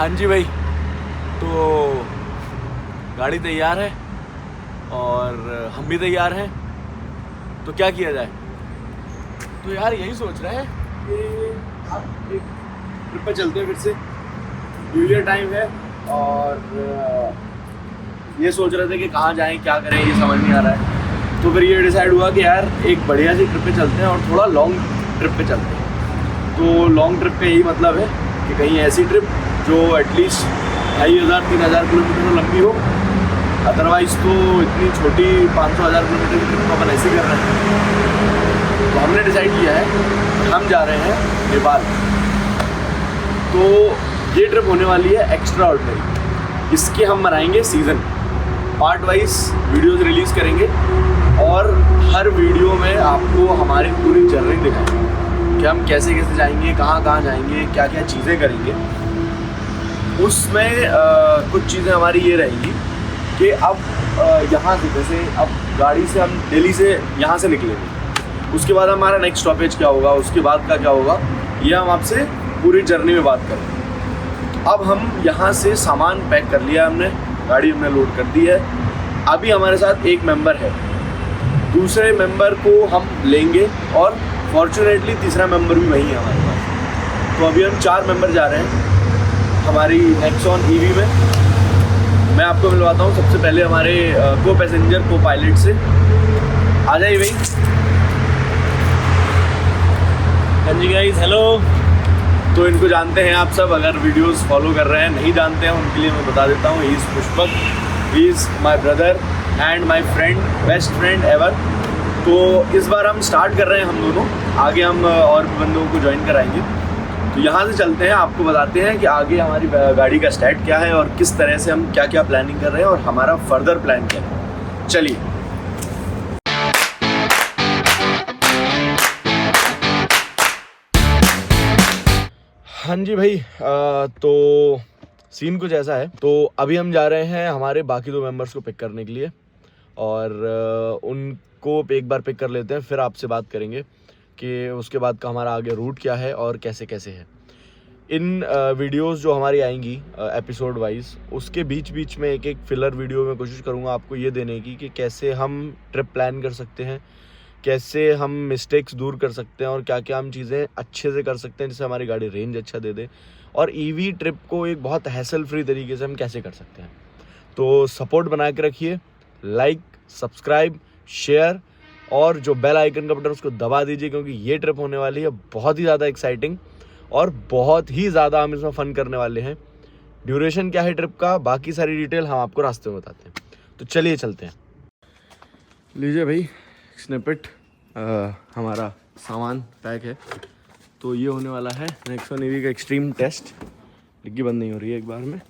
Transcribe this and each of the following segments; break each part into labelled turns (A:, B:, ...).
A: हाँ जी भाई, तो गाड़ी तैयार है और हम भी तैयार हैं। तो क्या किया जाए? तो यार यही सोच रहे हैं कि अब एक ट्रिप पे चलते हैं फिर से। न्यू ईयर टाइम है और ये सोच रहे थे कि कहाँ जाएं, क्या करें, ये समझ नहीं आ रहा है। तो फिर ये डिसाइड हुआ कि यार एक बढ़िया सी ट्रिप पे चलते हैं और थोड़ा लॉन्ग ट्रिप पे चलते हैं। तो लॉन्ग ट्रिप का यही मतलब है कि कहीं ऐसी ट्रिप जो एटलीस्ट 2500-3000 किलोमीटर तो लंबी हो। अदरवाइज़ तो इतनी छोटी 500,000 किलोमीटर की ट्रिप अपन ऐसे कर रहे हैं। तो हमने डिसाइड किया है हम जा रहे हैं नेपाल। तो ये ट्रिप होने वाली है एक्स्ट्रा ऑर्डिनरी। इसके हम मनाएंगे season, part wise videos release करेंगे और हर वीडियो में आपको हमारी पूरी जर्नी दिखाएंगे कि हम कैसे कैसे जाएंगे, कहाँ कहाँ जाएंगे, क्या क्या चीज़ें करेंगे। उसमें कुछ चीज़ें हमारी ये रहेंगी कि अब यहाँ से, जैसे अब गाड़ी से हम दिल्ली से यहाँ से निकलेंगे, उसके बाद हमारा नेक्स्ट स्टॉपेज क्या होगा, उसके बाद का क्या होगा, ये हम आपसे पूरी जर्नी में बात करेंगे। अब हम यहाँ से सामान पैक कर लिया हमने, गाड़ी हमने लोड कर दी है। अभी हमारे साथ एक मेंबर है, दूसरे मेंबर को हम लेंगे और फॉर्चुनेटली तीसरा मेंबर भी वही है हमारे पास। तो अभी हम 4 मेंबर जा रहे हैं हमारी नेक्सॉन ईवी में। मैं आपको मिलवाता हूँ सबसे पहले हमारे को पैसेंजर को पायलट से। आ जाइए भाई।
B: हाँ जी गाइस, हेलो।
A: तो इनको जानते हैं आप सब, अगर वीडियोस फॉलो कर रहे हैं, नहीं जानते हैं उनके लिए मैं बता देता हूँ। He is Pushpak, he is my brother and my friend, best friend ever. तो इस बार हम स्टार्ट कर रहे हैं हम दोनों, आगे हम और भी बंदों को ज्वाइन कराएंगे। तो यहाँ से चलते हैं, आपको बताते हैं कि आगे हमारी गाड़ी का स्टैट क्या है और किस तरह से हम क्या क्या प्लानिंग कर रहे हैं और हमारा फर्दर प्लान क्या है। चलिए। हाँ जी भाई, तो सीन कुछ ऐसा है। तो अभी हम जा रहे हैं हमारे बाकी 2 मेंबर्स को पिक करने के लिए और उनको एक बार पिक कर लेते हैं, फिर आपसे बात करेंगे कि उसके बाद का हमारा आगे रूट क्या है और कैसे कैसे है। इन वीडियोस जो हमारी आएंगी एपिसोड वाइज, उसके बीच बीच में एक फिलर वीडियो में कोशिश करूँगा आपको ये देने की कि कैसे हम ट्रिप प्लान कर सकते हैं, कैसे हम मिस्टेक्स दूर कर सकते हैं और क्या क्या हम चीज़ें अच्छे से कर सकते हैं जिससे हमारी गाड़ी रेंज अच्छा दे दे, और ईवी ट्रिप को एक बहुत हैसल फ्री तरीके से हम कैसे कर सकते हैं। तो सपोर्ट बना के रखिए, लाइक, सब्सक्राइब, शेयर और जो बेल आइकन का बटन उसको दबा दीजिए, क्योंकि ये ट्रिप होने वाली है बहुत ही ज़्यादा एक्साइटिंग और बहुत ही ज़्यादा हम इसमें फ़न करने वाले हैं। ड्यूरेशन क्या है ट्रिप का, बाकी सारी डिटेल हम आपको रास्ते में बताते हैं। तो चलिए चलते हैं। लीजिए भाई स्निपेट, हमारा सामान पैक है। तो ये होने वाला है नेक्सॉन ईवी का एक्सट्रीम टेस्ट। डिग्गी बंद नहीं हो रही है एक बार में,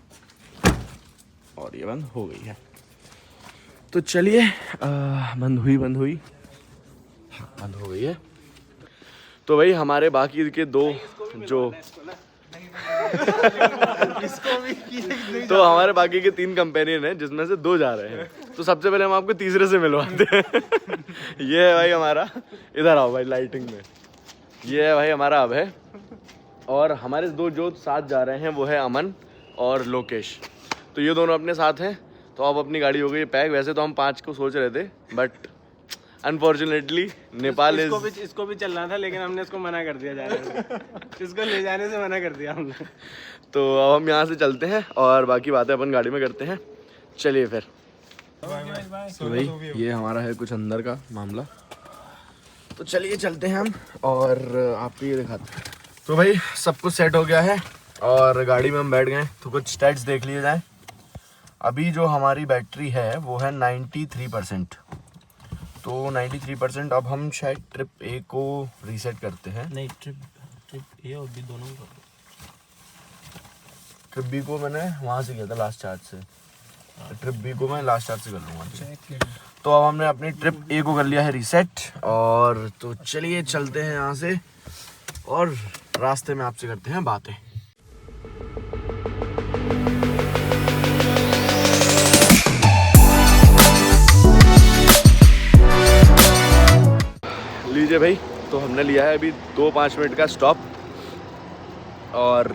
A: और ये बंद हो गई है। तो चलिए, बंद हुई, हाँ बंद हो गई है। तो भाई हमारे बाकी के 2 जो तो हमारे बाकी के 3 कंपेनियन हैं, जिसमें से 2 जा रहे हैं। तो सबसे पहले हम आपको तीसरे से मिलवाते हैं। ये है भाई हमारा, इधर आओ भाई लाइटिंग में। ये है भाई हमारा अब है, और हमारे 2 जो साथ जा रहे हैं वो है अमन और लोकेश। तो ये दोनों अपने साथ हैं। तो अब अपनी गाड़ी हो गई पैक। वैसे तो हम 5 को सोच रहे थे, बट अनफॉर्चुनेटली नेपाल
B: इसको भी चलना था, लेकिन हमने इसको मना कर दिया जाने से। इसको ले जाने से मना कर दिया हमने।
A: तो अब हम यहाँ से चलते हैं और बाकी बातें अपन गाड़ी में करते हैं। चलिए फिर। तो भाई ये हमारा है कुछ अंदर का मामला। तो चलिए चलते हैं हम और आपको ये दिखाते हैं। तो भाई सब कुछ सेट हो गया है और गाड़ी में हम बैठ गए। तो कुछ स्टैट्स देख लिए जाए। अभी जो हमारी बैटरी है वो है 93%। तो 93%। अब हम शायद ट्रिप ए को रीसेट करते हैं।
B: नहीं, ट्रिप ए और बी दोनों को।
A: ट्रिप बी को मैंने वहाँ से किया था लास्ट चार्ज से, ट्रिप बी को मैं लास्ट चार्ज से कर लूँगा। तो अब हमने अपनी ट्रिप ए को कर लिया है रीसेट। और तो चलिए चलते हैं यहाँ से और रास्ते में आपसे करते हैं बातें। लीजिए भाई, तो हमने लिया है अभी 2-5 मिनट का स्टॉप और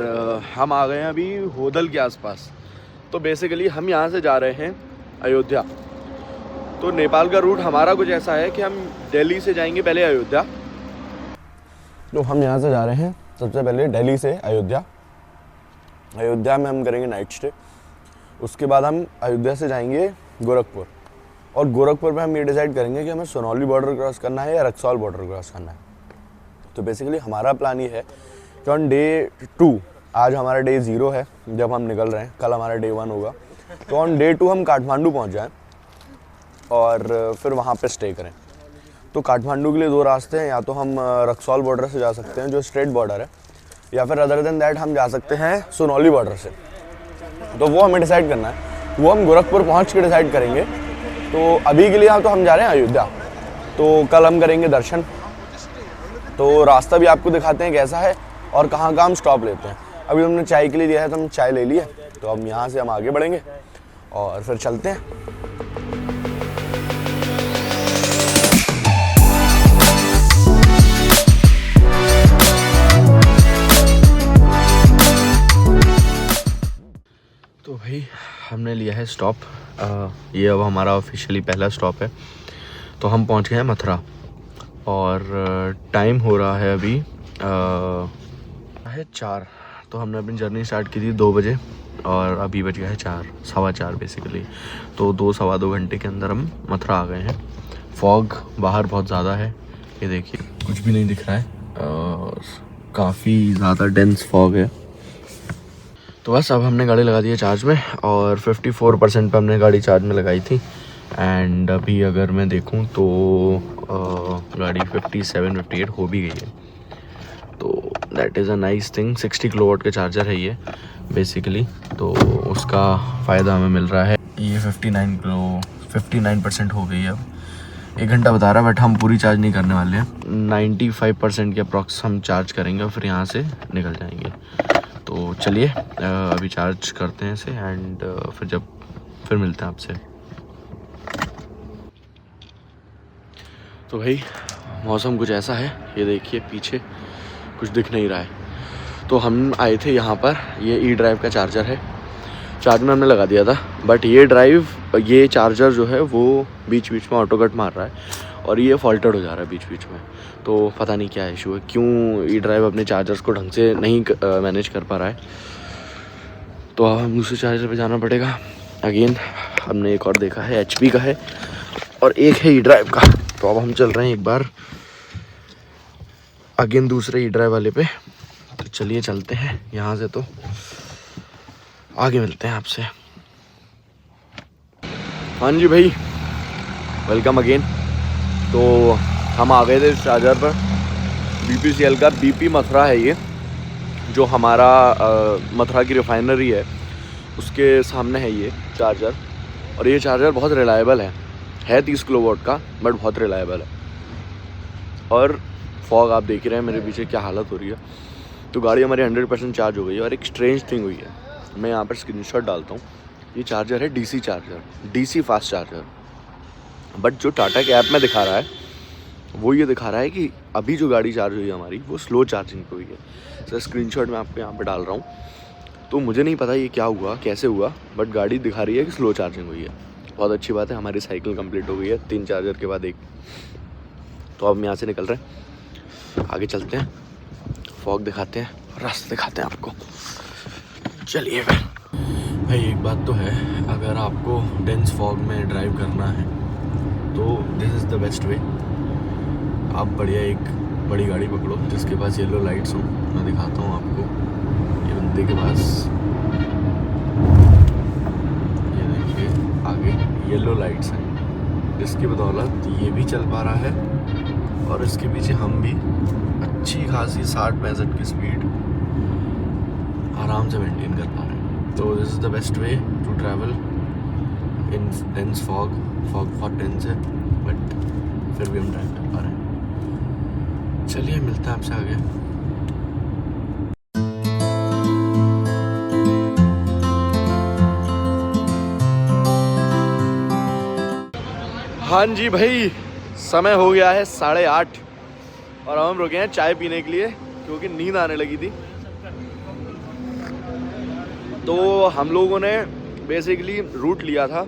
A: हम आ गए हैं अभी होदल के आसपास। तो बेसिकली हम यहाँ से जा रहे हैं अयोध्या। तो नेपाल का रूट हमारा कुछ ऐसा है कि हम दिल्ली से जाएंगे पहले अयोध्या। तो हम यहाँ से जा रहे हैं सबसे पहले दिल्ली से अयोध्या। अयोध्या में हम करेंगे नाइट स्टे। उसके बाद हम अयोध्या से जाएंगे गोरखपुर, और गोरखपुर में हम ये डिसाइड करेंगे कि हमें सोनौली बॉर्डर क्रॉस करना है या रक्सौल बॉर्डर क्रॉस करना है। तो बेसिकली हमारा प्लान ये है कि ऑन डे 2, आज हमारा डे 0 है जब हम निकल रहे हैं, कल हमारा डे 1 होगा। तो ऑन डे 2 हम काठमांडू पहुंच जाएं और फिर वहाँ पे स्टे करें। तो काठमांडू के लिए 2 रास्ते हैं, या तो हम रक्सौल बॉर्डर से जा सकते हैं जो स्ट्रेट बॉर्डर है, या फिर अदर देन दैट हम जा सकते हैं सोनौली बॉर्डर से। तो वो हमें डिसाइड करना है, वो हम गोरखपुर पहुँच के डिसाइड करेंगे। तो अभी के लिए तो हम जा रहे हैं अयोध्या। तो कल हम करेंगे दर्शन। तो रास्ता भी आपको दिखाते हैं कैसा है और कहाँ कहाँ हम स्टॉप लेते हैं। अभी हमने चाय के लिए दिया है तो हम चाय ले लिए। तो अब यहाँ से हम आगे बढ़ेंगे और फिर चलते हैं। तो भाई हमने लिया है स्टॉप। ये अब हमारा ऑफिशियली पहला स्टॉप है। तो हम पहुंच गए हैं मथुरा और टाइम हो रहा है अभी है 4। तो हमने अपनी जर्नी स्टार्ट की थी 2 बजे और अभी बज गया है 4, सवा 4 बेसिकली। तो 2 सवा 2 घंटे के अंदर हम मथुरा आ गए हैं। फॉग बाहर बहुत ज़्यादा है, ये देखिए कुछ भी नहीं दिख रहा है, काफ़ी ज़्यादा डेंस फॉग है। तो बस अब हमने गाड़ी लगा दी है चार्ज में और 54% पे हमने गाड़ी चार्ज में लगाई थी। एंड अभी अगर मैं देखूं तो गाड़ी 57-58 हो भी गई है। तो that is a nice thing. 60 kilowatt का चार्जर है ये बेसिकली, तो उसका फ़ायदा हमें मिल रहा है। ये 59% हो गई है। अब 1 घंटा बता रहा है, बट हम पूरी चार्ज नहीं करने वाले हैं। 95% के अप्रॉक्स हम चार्ज करेंगे और फिर यहाँ से निकल जाएंगे। तो चलिए अभी चार्ज करते हैं इसे एंड फिर मिलते हैं आपसे। तो भाई मौसम कुछ ऐसा है, ये देखिए पीछे कुछ दिख नहीं रहा है। तो हम आए थे यहाँ पर, ये ई ड्राइव का चार्जर है, चार्ज में हमने लगा दिया था। बट ये चार्जर जो है वो बीच बीच में ऑटो कट मार रहा है और ये फॉल्टेड हो जा रहा है बीच बीच में। तो पता नहीं क्या इशू है, क्यों ई ड्राइव अपने चार्जर्स को ढंग से नहीं मैनेज कर पा रहा है। तो अब हम दूसरे चार्जर पे जाना पड़ेगा। अगेन हमने एक और देखा है, HP का है और एक है ई ड्राइव का। तो अब हम चल रहे हैं एक बार अगेन दूसरे ई ड्राइव वाले पे। तो चलिए चलते हैं यहाँ से, तो आगे मिलते हैं आपसे। हाँ जी भाई, वेलकम अगेन। तो हम आ गए थे इस चार्जर पर, BPCL का BP मथुरा है ये, जो हमारा मथुरा की रिफाइनरी है उसके सामने है ये चार्जर। और ये चार्जर बहुत रिलायबल है 30 किलोवाट का, बट बहुत रिलायबल है। और फॉग आप देख ही रहे हैं मेरे पीछे क्या हालत हो रही है। तो गाड़ी हमारी 100% चार्ज हो गई है। और एक स्ट्रेंज थिंग हुई है, मैं यहाँ पर स्क्रीनशॉट डालता हूँ। ये चार्जर है DC charger, DC fast charger. But जो टाटा के ऐप में दिखा रहा है वो ये दिखा रहा है कि अभी जो गाड़ी चार्ज हुई है हमारी वो स्लो चार्जिंग पे हुई है। सर स्क्रीनशॉट मैं आपको यहाँ पे डाल रहा हूँ। तो मुझे नहीं पता ये क्या हुआ, कैसे हुआ, बट गाड़ी दिखा रही है कि स्लो चार्जिंग हुई है। बहुत अच्छी बात है, हमारी साइकिल कंप्लीट हो गई है 3 चार्जर के बाद 1। तो अब हम यहाँ से निकल रहे हैं, आगे चलते हैं, फॉग दिखाते हैं, रास्ते दिखाते हैं आपको। चलिए भाई, एक बात तो है, अगर आपको डेंस फॉग में ड्राइव करना है तो दिस इज़ द बेस्ट वे। आप बढ़िया एक बड़ी गाड़ी पकड़ो जिसके पास येलो लाइट्स हो। मैं दिखाता हूँ आपको, ये बंदे के पास, ये देखिए आगे येलो लाइट्स हैं, जिसकी बदौलत ये भी चल पा रहा है और इसके पीछे हम भी अच्छी खासी 60-65 की स्पीड आराम से मेंटेन कर पा रहे हैं। तो this is the best way to travel in dense fog बहुत डेंस है, बट फिर भी हम ड्राइव कर पा रहे हैं। चलिए मिलते हैं आपसे आगे। हाँ जी भाई, समय हो गया है 8:30 और हम रुके हैं चाय पीने के लिए क्योंकि नींद आने लगी थी। तो हम लोगों ने बेसिकली रूट लिया था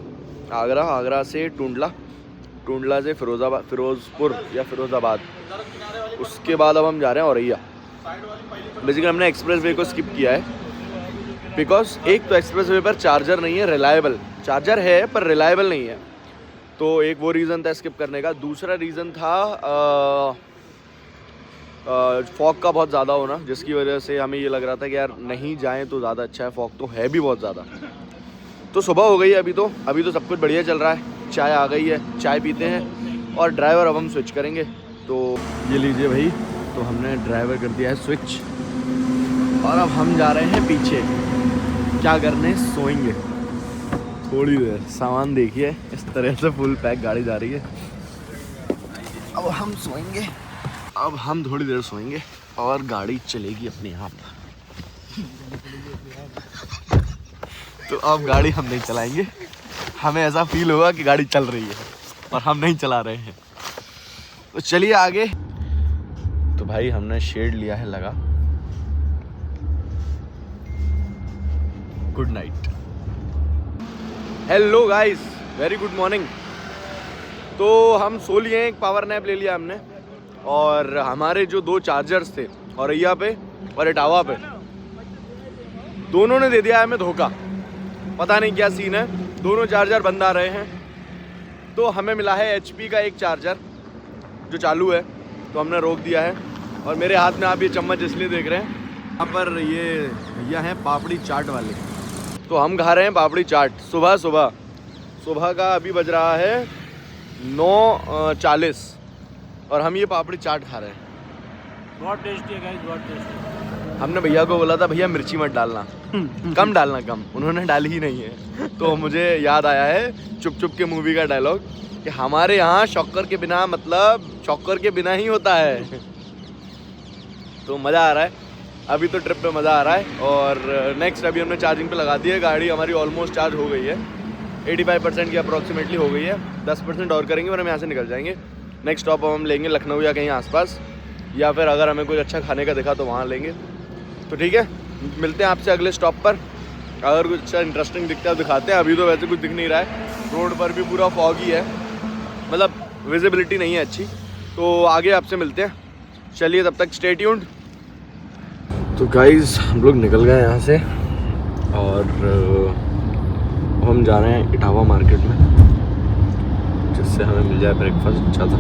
A: आगरा से टूंडला से फिरोज़पुर या फिरोज़ाबाद। उसके बाद अब हम जा रहे हैं औरैया। बेसिकली हमने एक्सप्रेस वे को स्किप किया है बिकॉज एक तो एक्सप्रेस वे पर चार्जर नहीं है, रिलायबल चार्जर है पर रिलायबल नहीं है। तो एक वो रीज़न था स्किप करने का। दूसरा रीज़न था फॉग का बहुत ज़्यादा होना, जिसकी वजह से हमें ये लग रहा था कि यार नहीं जाएं तो ज़्यादा अच्छा है। फॉग तो है भी बहुत ज़्यादा। तो सुबह हो गई है अभी तो सब कुछ बढ़िया चल रहा है। चाय आ गई है, चाय पीते हैं और ड्राइवर अब हम स्विच करेंगे। तो ये लीजिए भाई, तो हमने ड्राइवर कर दिया है स्विच और अब हम जा रहे हैं पीछे। क्या करने, सोएंगे थोड़ी देर। सामान देखिए इस तरह से फुल पैक गाड़ी जा रही है। अब हम सोएंगे, अब हम थोड़ी देर सोएंगे और गाड़ी चलेगी अपने आप। तो अब गाड़ी हम नहीं चलाएंगे, हमें ऐसा फील होगा कि गाड़ी चल रही है और हम नहीं चला रहे हैं। तो चलिए आगे। तो भाई हमने शेड लिया है लगा। Good night. Hello guys, very good morning. तो हम सो लिए हैं, एक पावर नैप ले लिया हमने और हमारे जो 2 चार्जर्स थे औरैया पे और इटावा पे, दोनों ने दे दिया है हमें धोखा। पता नहीं क्या सीन है, दोनों चार्जर बंद आ रहे हैं। तो हमें मिला है HP का एक चार्जर जो चालू है, तो हमने रोक दिया है। और मेरे हाथ में आप ये चम्मच इसलिए देख रहे हैं, यहाँ पर ये भैया हैं पापड़ी चाट वाले, तो हम खा रहे हैं पापड़ी चाट सुबह का। अभी बज रहा है 9:40 और हम ये पापड़ी चाट खा रहे हैं।
B: बहुत टेस्टी है गाइस, बहुत टेस्टी।
A: हमने भैया को बोला था भैया मिर्ची मत डालना, कम डालना, कम। उन्होंने डाली ही नहीं है। तो मुझे याद आया है चुप चुप के मूवी का डायलॉग कि हमारे यहाँ शक्कर के बिना मतलब शक्कर के बिना ही होता है। तो मज़ा आ रहा है, अभी तो ट्रिप पे मज़ा आ रहा है। और नेक्स्ट अभी हमने चार्जिंग पे लगा दी है, गाड़ी हमारी ऑलमोस्ट चार्ज हो गई है, 85% की अप्रॉक्सीमेटली हो गई है। 10% और करेंगे और हम यहाँ से निकल जाएंगे। नेक्स्ट स्टॉप हम लेंगे लखनऊ या कहीं आसपास, या फिर अगर हमें कुछ अच्छा खाने का दिखा तो वहाँ लेंगे। तो ठीक है, मिलते हैं आपसे अगले स्टॉप पर। अगर कुछ अच्छा इंटरेस्टिंग दिखता है दिखाते हैं। अभी तो वैसे कुछ दिख नहीं रहा है, रोड पर भी पूरा फॉगी है, मतलब विजिबिलिटी नहीं है अच्छी। तो आगे आपसे मिलते हैं, चलिए तब तक स्टे ट्यून्ड। तो गाइस हम लोग निकल गए यहाँ से और हम जा रहे हैं इटावा मार्केट में, जिससे हमें मिल जाए ब्रेकफास्ट अच्छा था।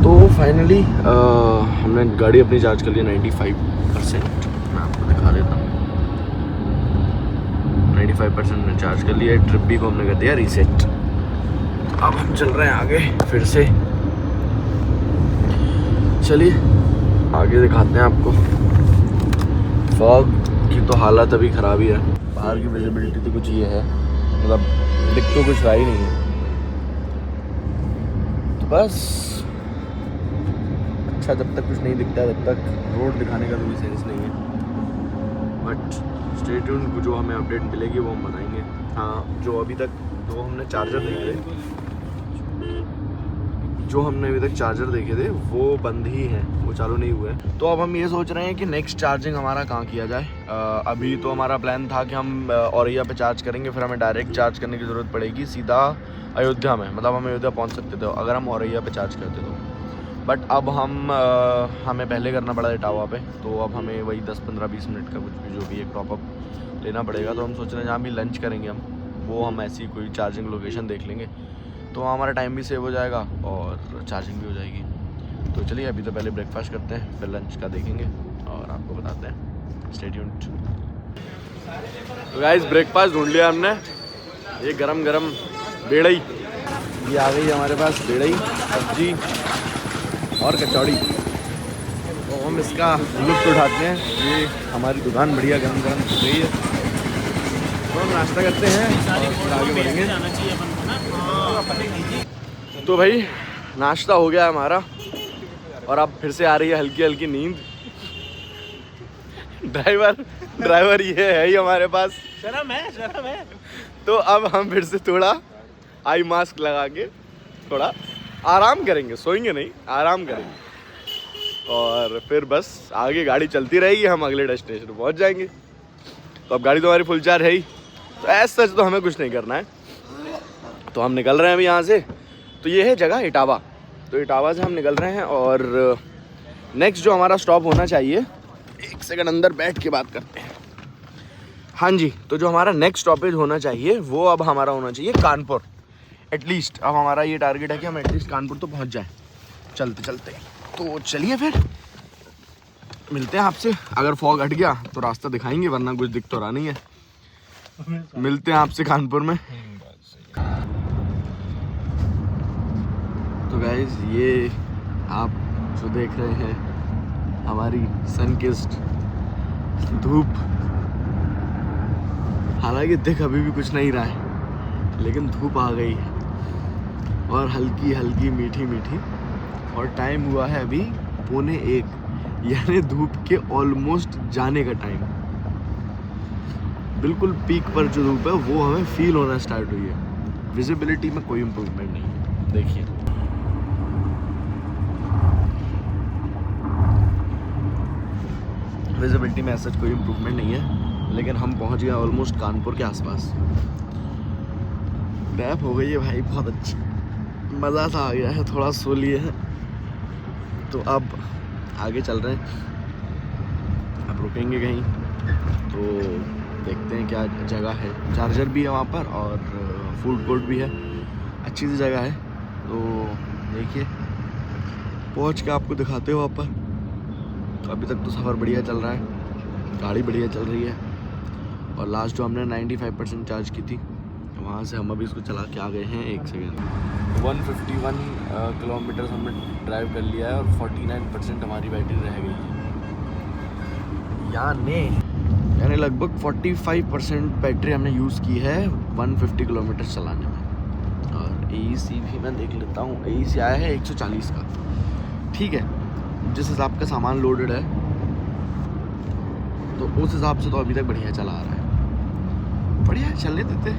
A: तो फाइनली हमने गाड़ी अपनी चार्ज कर ली 95%। मैं आपको दिखा देता हूँ, 95% में चार्ज कर लिया है। ट्रिप भी को हमने कर दिया रीसेट। अब हम चल रहे हैं आगे फिर से। चलिए आगे दिखाते हैं आपको। फॉग की तो हालत अभी ख़राब ही है, बाहर की विजिबिलिटी तो कुछ ये है, मतलब दिख तो कुछ रहा ही नहीं है। तो बस अच्छा, जब तक कुछ नहीं दिखता है तब तक रोड दिखाने का तो कोई सेंस नहीं है। बट स्टे ट्यून्ड, जो हमें अपडेट मिलेगी वो हम बताएंगे। हाँ, जो अभी तक जो हमने चार्जर देखे थे वो बंद ही हैं, वो चालू नहीं हुए। तो अब हम ये सोच रहे हैं कि नेक्स्ट चार्जिंग हमारा कहाँ किया जाए। अभी तो हमारा प्लान था कि हम औरैया पे चार्ज करेंगे, फिर हमें डायरेक्ट चार्ज करने की ज़रूरत पड़ेगी सीधा अयोध्या में, मतलब हम अयोध्या पहुँच सकते थे अगर हम औरैया पे चार्ज करते तो। बट अब हमें पहले करना पड़ा इटावा पे, तो अब हमें वही 10-15-20 मिनट का कुछ भी जो भी एक टॉप अप लेना पड़ेगा। तो हम सोच रहे हैं जहाँ भी लंच करेंगे वो हम ऐसी कोई चार्जिंग लोकेशन देख लेंगे, तो हमारा टाइम भी सेव हो जाएगा और चार्जिंग भी हो जाएगी। तो चलिए अभी तो पहले ब्रेकफास्ट करते हैं, फिर लंच का देखेंगे और आपको बताते हैं। Stay tuned. तो गाइस ब्रेकफास्ट ढूंढ लिया हमने, ये गरम गरम बेड़ई ये आ गई हमारे पास, बेड़ई सब्जी और कचौड़ी। तो हम इसका लुत्फ़ उठाते हैं। ये हमारी दुकान बढ़िया गरम गरम दिख रही है, तो हम नाश्ता करते हैं और फिर आगे बढ़ेंगे। तो भाई नाश्ता हो गया हमारा और अब फिर से आ रही है हल्की हल्की नींद। ड्राइवर ये है ही हमारे पास,
B: शर्म है।
A: तो अब हम फिर से थोड़ा आई मास्क लगा के थोड़ा आराम करेंगे, सोएंगे नहीं, आराम करेंगे और फिर बस आगे गाड़ी चलती रहेगी, हम अगले डेस्टिनेशन पहुंच जाएंगे। तो अब गाड़ी तो हमारी फुल चार्ज है ही, तो ऐसा सच तो हमें कुछ नहीं करना है। तो हम निकल रहे हैं अभी यहाँ से। तो ये है जगह इटावा, तो इटावा से हम निकल रहे हैं और नेक्स्ट जो हमारा स्टॉप होना चाहिए, एक सेकंड अंदर बैठ के बात करते हैं। हाँ जी, तो जो हमारा नेक्स्ट स्टॉपेज होना चाहिए वो अब हमारा होना चाहिए कानपुर। एटलीस्ट अब हमारा ये टारगेट है कि हम एटलीस्ट कानपुर तो पहुँच जाए चलते चलते। तो चलिए फिर मिलते हैं आपसे। अगर फॉग हट गया तो रास्ता दिखाएंगे, वरना कुछ दिख तो रहा नहीं है। मिलते हैं आपसे कानपुर में। तो गाइस ये आप जो देख रहे हैं हमारी सन किस्ड धूप, हालांकि दिख अभी भी कुछ नहीं रहा है, लेकिन धूप आ गई है और हल्की हल्की मीठी मीठी। और टाइम हुआ है अभी 1:45, यानी धूप के ऑलमोस्ट जाने का टाइम। बिल्कुल पीक पर जो धूप है वो हमें फील होना स्टार्ट हुई है। विजिबिलिटी में कोई इम्प्रूवमेंट नहीं है, देखिए। विजिबिलिटी में ऐसा कोई इम्प्रूवमेंट नहीं है, लेकिन हम पहुंच गए ऑलमोस्ट कानपुर के आसपास। नैप हो गई है भाई, बहुत अच्छी, मज़ा सा आ गया है, थोड़ा सो लिए हैं। तो अब आगे चल रहे हैं, अब रुकेंगे कहीं तो देखते हैं क्या जगह है। चार्जर भी है वहाँ पर और फूड कोर्ट भी है, अच्छी सी जगह है। तो देखिए पहुँच के आपको दिखाते हो वहाँ पर। तो अभी तक तो सफ़र बढ़िया चल रहा है, गाड़ी बढ़िया चल रही है। और लास्ट जो हमने 95% चार्ज की थी, वहाँ से हम अभी इसको चला के आ गए हैं। एक सेकेंड, 151 किलोमीटर हमने ड्राइव कर लिया है और 49% हमारी बैटरी रह गई है। यानी लगभग 45% बैटरी हमने यूज़ की है 150 किलोमीटर चलाने में। और AEC भी मैं देख लेता हूँ, AEC आया है 140 का। ठीक है, जिस हिसाब का सामान लोडेड है तो उस हिसाब से तो अभी तक बढ़िया चला आ रहा है। बढ़िया चलने देते,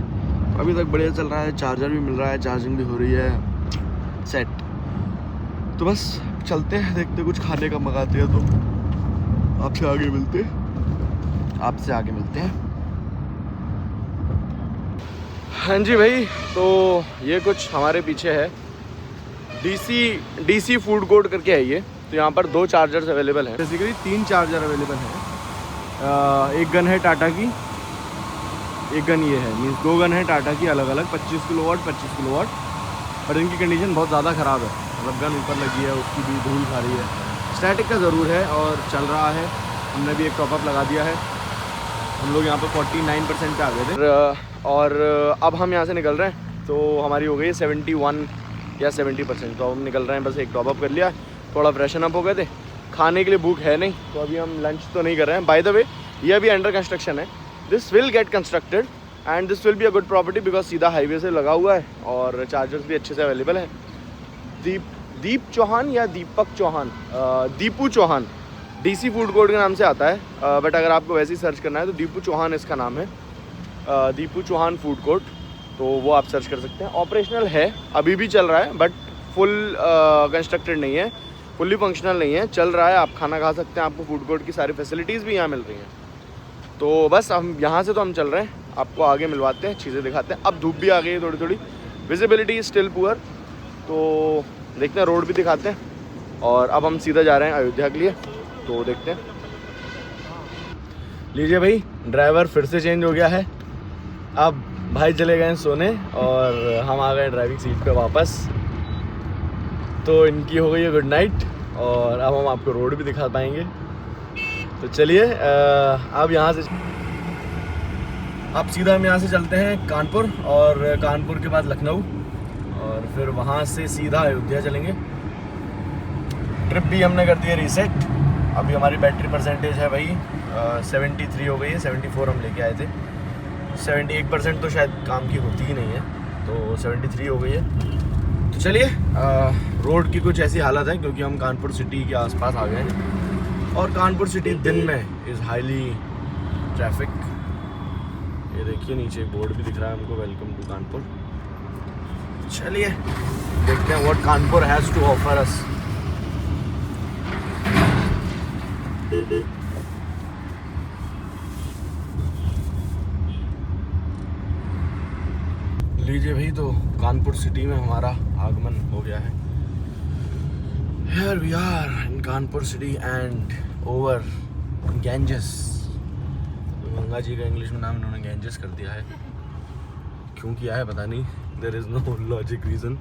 A: अभी तक बढ़िया चल रहा है। चार्जर भी मिल रहा है, चार्जिंग भी हो रही है, सेट। तो बस चलते हैं, देखते कुछ खाने का मंगाते हैं। तो आपसे आगे मिलते हैं। हाँ जी भाई, तो ये कुछ हमारे पीछे है, DC फूड कोर्ट करके है ये। तो यहाँ पर 2 चार्जर्स अवेलेबल हैं, बेसिकली 3 चार्जर अवेलेबल हैं। एक गन है टाटा की, एक गन ये है, मीन्स 2 गन है टाटा की अलग अलग, 25 किलोवाट 25 किलोवाट। पर इनकी कंडीशन बहुत ज़्यादा ख़राब है, मतलब गन ऊपर लगी है, उसकी भी धूल खा रही है। स्टैटिक का ज़रूर है और चल रहा है। हमने भी एक टॉपअप लगा दिया है। हम लोग यहाँ पर 49% पे आ गए थे और अब हम यहाँ से निकल रहे हैं। तो हमारी हो गई 71 या 70%। तो अब हम निकल रहे हैं, बस एक टॉपअप कर लिया, थोड़ा फ्रेशन अप हो गए थे। खाने के लिए भूख है नहीं, तो अभी हम लंच तो नहीं कर रहे हैं। बाय द वे ये अभी अंडर कंस्ट्रक्शन है, this will get constructed and this will be a good property because सीधा हाईवे से लगा हुआ है और चार्जर्स भी अच्छे से अवेलेबल हैं। दीप चौहान या Deepak Chauhan, Deepu Chauhan DC food court के नाम से आता है, बट अगर आपको वैसे ही सर्च करना है तो दीपू चौहान इसका नाम है, दीपू चौहान फूड कोर्ट। तो वो आप सर्च कर सकते हैं। ऑपरेशनल है, अभी भी चल रहा है, बट फुल कंस्ट्रक्टेड नहीं है, फुल्ली फंक्शनल नहीं है, चल रहा है। आप खाना खा सकते हैं, आपको फूड कोर्ट की सारी फैसिलिटीज़ भी यहाँ मिल रही हैं। तो बस हम यहाँ से तो हम चल रहे हैं, आपको आगे मिलवाते हैं, चीज़ें दिखाते हैं। अब धूप भी आ गई है थोड़ी थोड़ी, विजिबिलिटी स्टिल पुअर, तो देखते हैं, रोड भी दिखाते हैं। और अब हम सीधा जा रहे हैं अयोध्या के लिए, तो देखते हैं। लीजिए भाई, ड्राइवर फिर से चेंज हो गया है। अब भाई चले गए सोने और हम आ गए ड्राइविंग सीट पे वापस। तो इनकी हो गई है गुड नाइट और अब हम आपको रोड भी दिखा पाएंगे। तो चलिए अब यहाँ से अब सीधा हम यहाँ से चलते हैं कानपुर, और कानपुर के बाद लखनऊ, और फिर वहाँ से सीधा अयोध्या चलेंगे। ट्रिप भी हमने कर दी है रीसेट। अभी हमारी बैटरी परसेंटेज है भाई 73 हो गई है, 74 हम लेके आए थे। 71% तो शायद काम की होती ही नहीं है, तो 73 हो गई है। तो चलिए, रोड की कुछ ऐसी हालत है क्योंकि हम कानपुर सिटी के आसपास आ गए हैं, और कानपुर सिटी दिन में इज़ हाईली ट्रैफिक। ये देखिए नीचे बोर्ड भी दिख रहा है हमको, वेलकम टू कानपुर। चलिए देखते हैं what Kanpur has to offer us. चलिए भाई, तो कानपुर सिटी में हमारा आगमन हो गया है। Here we are in Kanpur city and over Ganges. Ganga ji का इंग्लिश में नाम इन्होंने गैंजेस कर दिया है, क्यों किया है पता नहीं, there is no logic reason.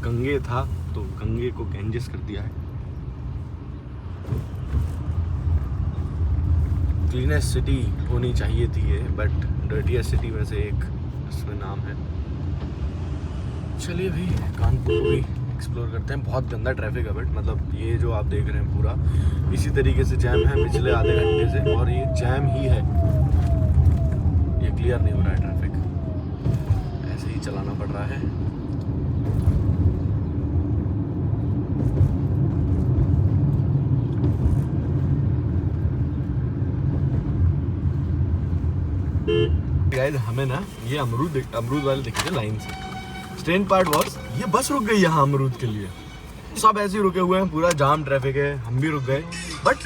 A: गंगे था तो गंगे को गैंजेस कर दिया है। क्लीनेस्ट सिटी होनी चाहिए थी ये, बट डर्टीएस्ट सिटी में से एक इसमें नाम है। चलिए भाई, कानपुर को भी एक्सप्लोर करते हैं। बहुत गंदा ट्रैफिक है, बट मतलब ये जो आप देख रहे हैं पूरा इसी तरीके से जैम है पिछले आधे घंटे से, और ये जैम ही है, ये क्लियर नहीं हो रहा है ट्रैफिक, ऐसे ही चलाना पड़ रहा है। गाइस, हमें ना ये अमरूद वाले दिखे थे लाइन से। स्ट्रेंज पार्ट वॉज ये बस रुक गई यहाँ अमरूद के लिए। सब ऐसे ही रुके हुए हैं, पूरा जाम ट्रैफिक है, हम भी रुक गए, बट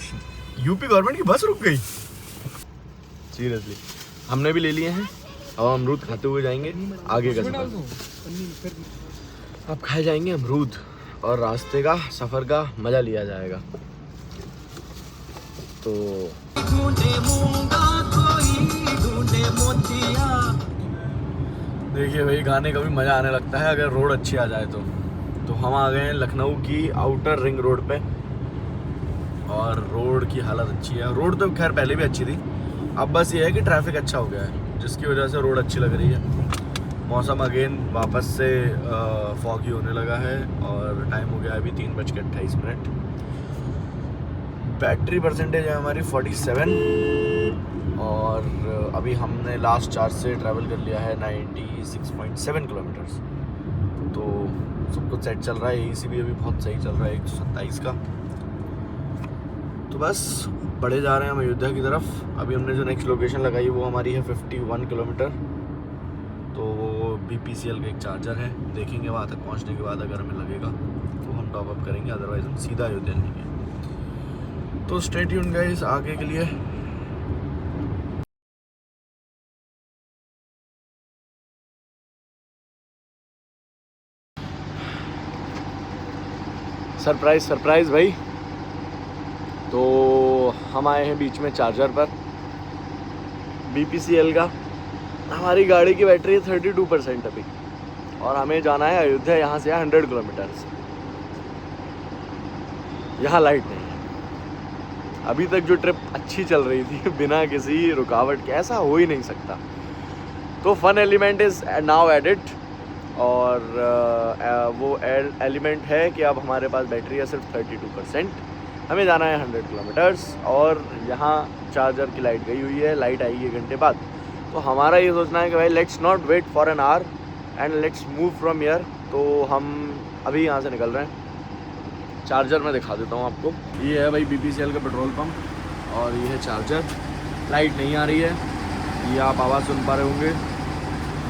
A: यूपी गवर्नमेंट की बस रुक गई। सीरियसली, हमने भी ले लिए हैं, अब अमरूद खाते हुए जाएंगे आगे का सफर। अब खाए जाएंगे अमरूद और रास्ते का सफर का मजा लिया जाएगा। तो देखिए भाई, गाने का भी मज़ा आने लगता है अगर रोड अच्छी आ जाए तो हम आ गए हैं लखनऊ की आउटर रिंग रोड पे, और रोड की हालत अच्छी है। रोड तो खैर पहले भी अच्छी थी, अब बस ये है कि ट्रैफिक अच्छा हो गया है, जिसकी वजह से रोड अच्छी लग रही है। मौसम अगेन वापस से फॉगी होने लगा है, और टाइम हो गया अभी 3:28। बैटरी परसेंटेज है हमारी 47, और अभी हमने लास्ट चार्ज से ट्रैवल कर लिया है 96.7 किलोमीटर्स। तो सब कुछ सेट चल रहा है, एसी भी अभी बहुत सही चल रहा है 127 का। तो बस बढ़े जा रहे हैं हम अयोध्या की तरफ। अभी हमने जो नेक्स्ट लोकेशन लगाई वो हमारी है 51 किलोमीटर। तो वो BPCL का एक चार्जर है, देखेंगे वहाँ तक पहुँचने के बाद अगर हमें लगेगा तो हम टॉप अप करेंगे, अदरवाइज हम सीधा अयोध्या लेंगे। तो स्टे ट्यून्ड गाइस आगे के लिए। सरप्राइज भाई, तो हम आए हैं बीच में चार्जर पर BPCL का। हमारी गाड़ी की बैटरी है 32% अभी, और हमें जाना है अयोध्या, यहाँ से 100 किलोमीटर। यहाँ लाइट नहीं है। अभी तक जो ट्रिप अच्छी चल रही थी बिना किसी रुकावट के, ऐसा हो ही नहीं सकता। तो fun element is now added, और वो एलिमेंट है कि अब हमारे पास बैटरी है सिर्फ 32%। हमें जाना है 100 किलोमीटर्स, और यहाँ चार्जर की लाइट गई हुई है, लाइट आएगी 1 घंटे बाद। तो हमारा ये सोचना है कि भाई let's not wait for an hour and let's move from here. तो हम अभी यहाँ से निकल रहे हैं। चार्जर मैं दिखा देता हूँ आपको। ये है भाई BPCL का पेट्रोल पंप, और ये है चार्जर। लाइट नहीं आ रही है, ये आप आवाज़ सुन पा रहे होंगे।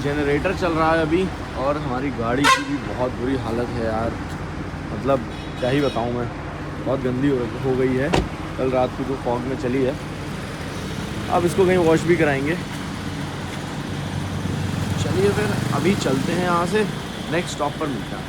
A: जनरेटर चल रहा है अभी, और हमारी गाड़ी की भी बहुत बुरी हालत है यार, मतलब क्या ही बताऊँ मैं, बहुत गंदी हो गई है। कल रात को जो फॉग में चली है, अब इसको कहीं वॉश भी कराएंगे। चलिए फिर अभी चलते हैं यहाँ से, नेक्स्ट स्टॉप पर मिलते हैं।